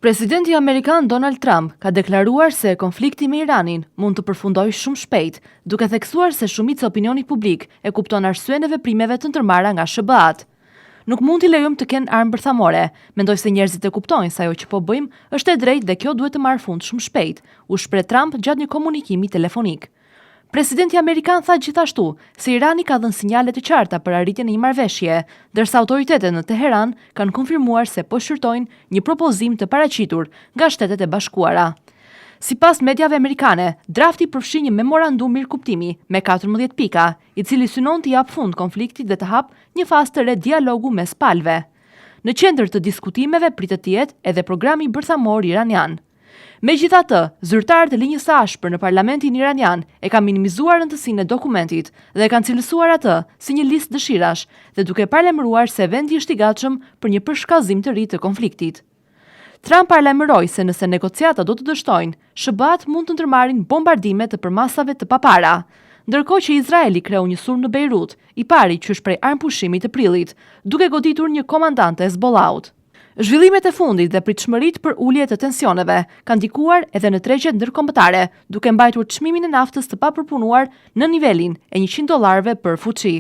Presidenti Amerikan Donald Trump ka deklaruar se konflikti me Iranin mund të përfundojë shumë shpejt, duke theksuar se shumica e opinionit publik e kupton arsyeën e veprimeve të ndërmarra nga SBA-t. Nuk mund t'i lejojmë të kenë armë bërthamore, mendoj se njerëzit e kuptojnë se ajo që po bëjmë është e drejtë dhe kjo duhet të marrë fund shumë shpejt, u shpreh Trump gjatë një komunikimi telefonik. Presidenti Amerikan tha gjithashtu se Irani ka dhënë sinjale të qarta për arritjen e një marrëveshje, ndërsa autoritetet në Teheran kanë konfirmuar se po shqyrtojnë një propozim të paraqitur nga Shtetet e Bashkuara. Sipas mediave amerikane, drafti përfshi një memorandum mirëkuptimi me 14 pika, i cili synon të jap fund konfliktit dhe të hap një fazë të re dialogu mes palëve. Në qendër të diskutimeve pritet të jetë edhe programi bërthamor iranian. Megjithatë, zyrtarët e linjës së ashpër në parlamentin iranian e kanë minimizuar rëndësinë e dokumentit dhe kanë cilësuar atë si një listë dëshirash dhe duke paralajmëruar se vendi është i gatshëm për një përshkallëzim të ri të konfliktit. Trump paralajmëroi se nëse negociatat do të dështojnë, SBA-t mund të ndërmarrin bombardime të përmasave të papara, ndërkohë që Izraeli kreu një sulm në Beirut, i pari qysh prej armpushimit të prillit, duke goditur një komandant të Hezbollahut. Zhvillimet e fundit dhe pritshmëritë për ulje të tensioneve kanë ndikuar edhe në tregjet ndërkombëtare, duke mbajtur çmimin e naftës të papërpunuar në nivelin e $100 për fuqi.